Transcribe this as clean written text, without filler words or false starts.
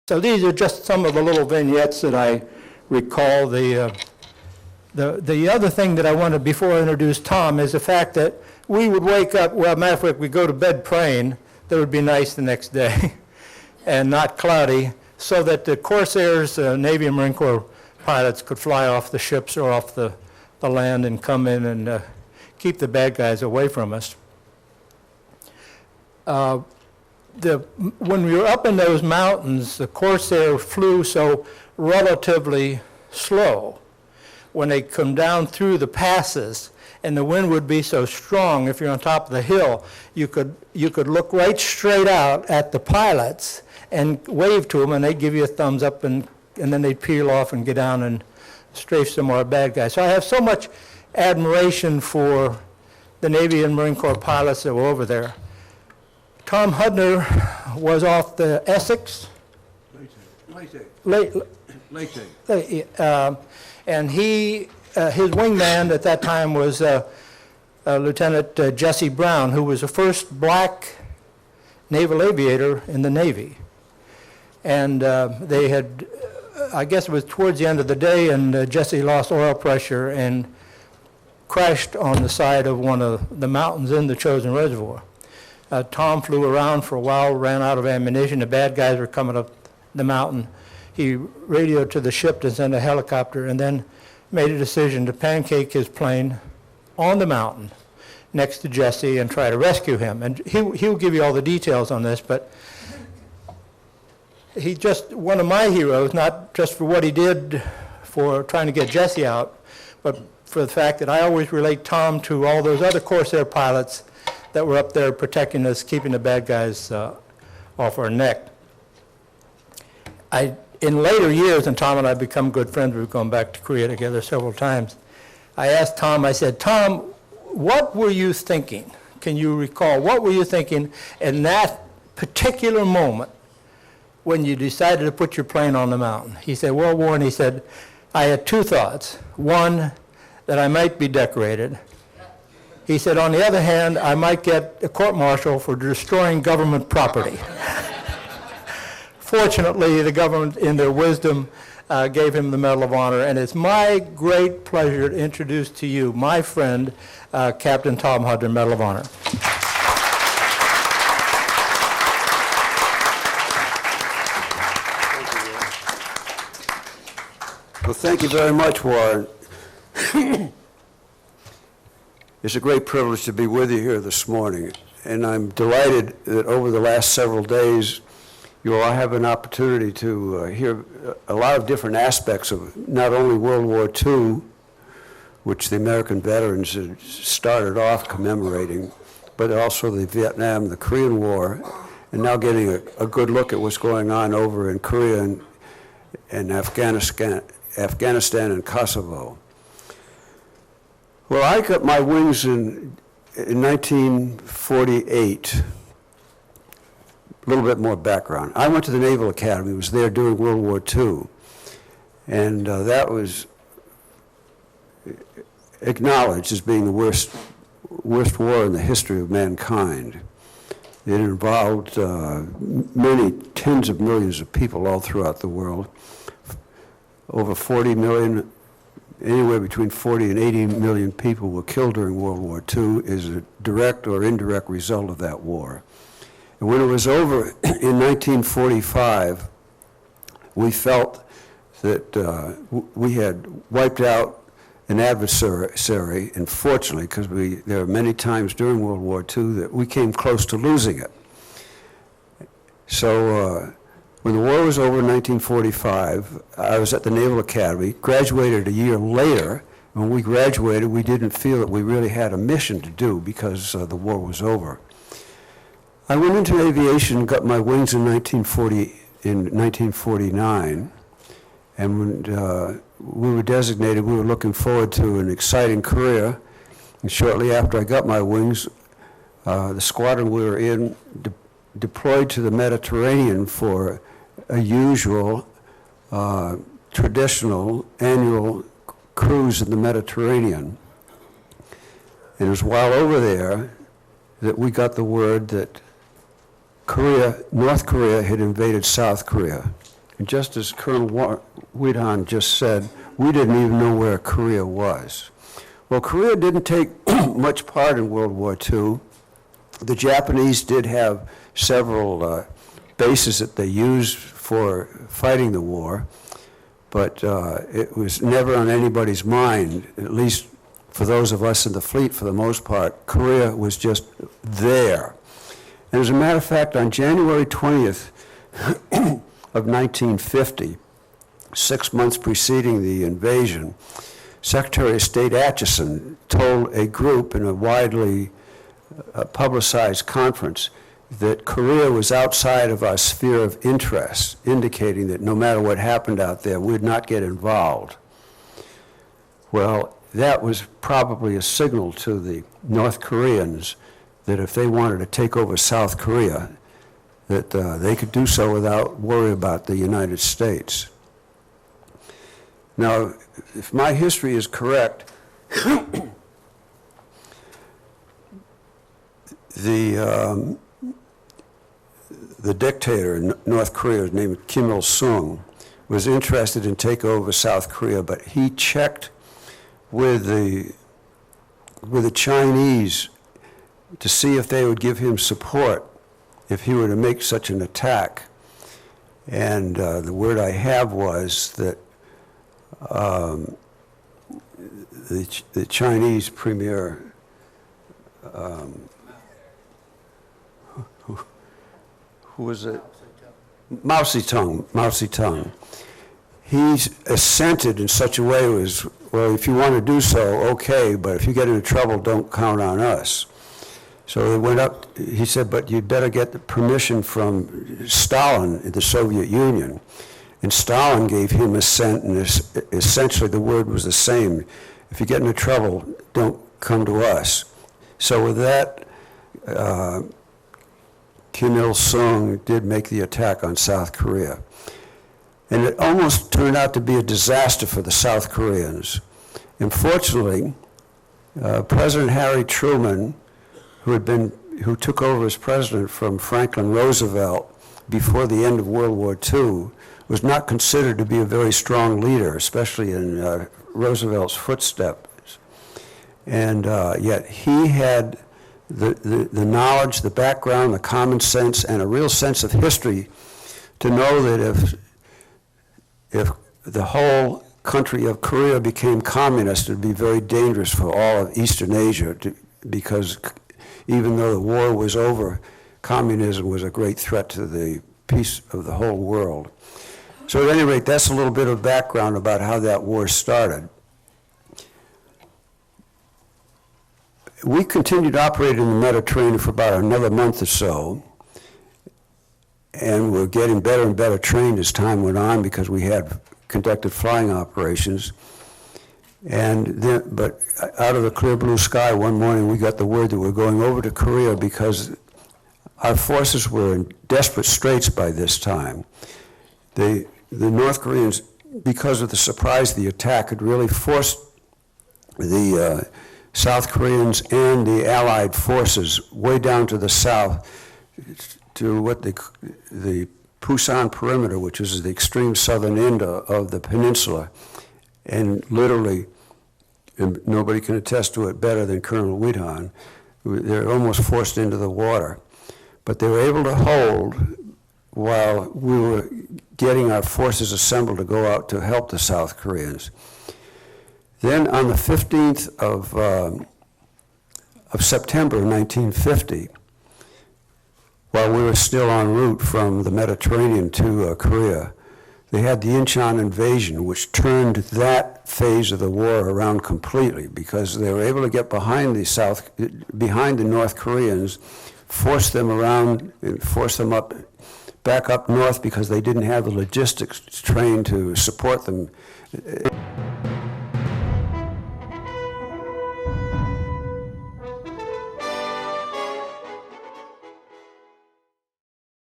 So these are just some of the little vignettes that I recall. The other thing that I wanted before I introduce Tom is the fact that we would wake up, well, matter of fact, we'd go to bed praying that it would be nice the next day and not cloudy, so that the Corsairs, Navy and Marine Corps pilots could fly off the ships or off the land and come in and keep the bad guys away from us. When we were up in those mountains, the Corsair flew so relatively slow. When they come down through the passes, and the wind would be so strong, if you're on top of the hill, you could look right straight out at the pilots and wave to them, and they'd give you a thumbs up, and then they'd peel off and get down and strafe some more bad guys. So I have so much admiration for the Navy and Marine Corps pilots that were over there. Tom Hudner was off the Essex. And his wingman at that time was Lieutenant Jesse Brown, who was the first black naval aviator in the Navy. And they had, I guess it was towards the end of the day, and Jesse lost oil pressure and crashed on the side of one of the mountains in the Chosin Reservoir. Tom flew around for a while, ran out of ammunition. The bad guys were coming up the mountain. He radioed to the ship to send a helicopter, and then made a decision to pancake his plane on the mountain next to Jesse and try to rescue him. And he'll give you all the details on this, but he's just one of my heroes, not just for what he did for trying to get Jesse out, but for the fact that I always relate Tom to all those other Corsair pilots that were up there protecting us, keeping the bad guys off our neck. In later years, and Tom and I have become good friends, we've gone back to Korea together several times, I asked Tom, I said, Tom, what were you thinking? Can you recall, what were you thinking in that particular moment when you decided to put your plane on the mountain? He said, World War, and he said, I had two thoughts. One, that I might be decorated. He said, on the other hand, I might get a court-martial for destroying government property. Fortunately, the government, in their wisdom, gave him the Medal of Honor, and it's my great pleasure to introduce to you my friend, Captain Tom Hudner, Medal of Honor. Well, thank you very much, Warren. It's a great privilege to be with you here this morning, and I'm delighted that over the last several days you all have an opportunity to hear a lot of different aspects of not only World War II, which the American veterans had started off commemorating, but also the Vietnam, the Korean War, and now getting a good look at what's going on over in Korea and Afghanistan and Kosovo. Well, I got my wings in 1948. A little bit more background. I went to the Naval Academy, was there during World War II, and that was acknowledged as being the worst war in the history of mankind. It involved many tens of millions of people all throughout the world. Over 40 million, anywhere between 40 and 80 million people were killed during World War II as a direct or indirect result of that war. And when it was over in 1945, we felt that we had wiped out an adversary, and fortunately, because there were many times during World War II that we came close to losing it. So when the war was over in 1945, I was at the Naval Academy, graduated a year later. When we graduated, we didn't feel that we really had a mission to do because the war was over. I went into aviation and got my wings in 1949, and when we were designated, we were looking forward to an exciting career. And shortly after I got my wings, the squadron we were in deployed to the Mediterranean for a usual, traditional annual cruise in the Mediterranean. And it was while over there that we got the word that North Korea had invaded South Korea. And just as Colonel Wiedhahn just said, we didn't even know where Korea was. Well, Korea didn't take much part in World War II. The Japanese did have several bases that they used for fighting the war, but it was never on anybody's mind, at least for those of us in the fleet for the most part. Korea was just there. And as a matter of fact, on January 20th of 1950, 6 months preceding the invasion, Secretary of State Atchison told a group in a widely publicized conference that Korea was outside of our sphere of interest, indicating that no matter what happened out there, we'd not get involved. Well, that was probably a signal to the North Koreans that if they wanted to take over South Korea, that they could do so without worry about the United States. Now, if my history is correct, the dictator in North Korea, named Kim Il-sung, was interested in taking over South Korea, but he checked with the Chinese to see if they would give him support if he were to make such an attack. And the word I have was that the Chinese premier, who was it? Mao Zedong. He's assented in such a way as, well, if you want to do so, okay, but if you get into trouble, don't count on us. So they went up, he said, but you'd better get the permission from Stalin in the Soviet Union. And Stalin gave him assent, and essentially the word was the same. If you get into trouble, don't come to us. So with that, Kim Il-sung did make the attack on South Korea. And it almost turned out to be a disaster for the South Koreans. Unfortunately, President Harry Truman, who took over as president from Franklin Roosevelt before the end of World War II, was not considered to be a very strong leader, especially in Roosevelt's footsteps. And yet he had the knowledge, the background, the common sense, and a real sense of history to know that if the whole country of Korea became communist, it would be very dangerous for all of Eastern Asia, because even though the war was over, communism was a great threat to the peace of the whole world. So at any rate, that's a little bit of background about how that war started. We continued to operate in the Mediterranean for about another month or so, and we're getting better and better trained as time went on because we had conducted flying operations. And then, but out of the clear blue sky, one morning we got the word that we're going over to Korea because our forces were in desperate straits by this time. The North Koreans, because of the surprise of the attack, had really forced the South Koreans and the Allied forces way down to the south to what the Pusan perimeter, which is the extreme southern end of the peninsula. And literally, and nobody can attest to it better than Colonel Wiedhahn, they're almost forced into the water. But they were able to hold while we were getting our forces assembled to go out to help the South Koreans. Then on the 15th of September 1950, while we were still en route from the Mediterranean to Korea, they had the Incheon invasion, which turned that phase of the war around completely because they were able to get behind the North Koreans, force them around, and force them back up north because they didn't have the logistics trained to support them.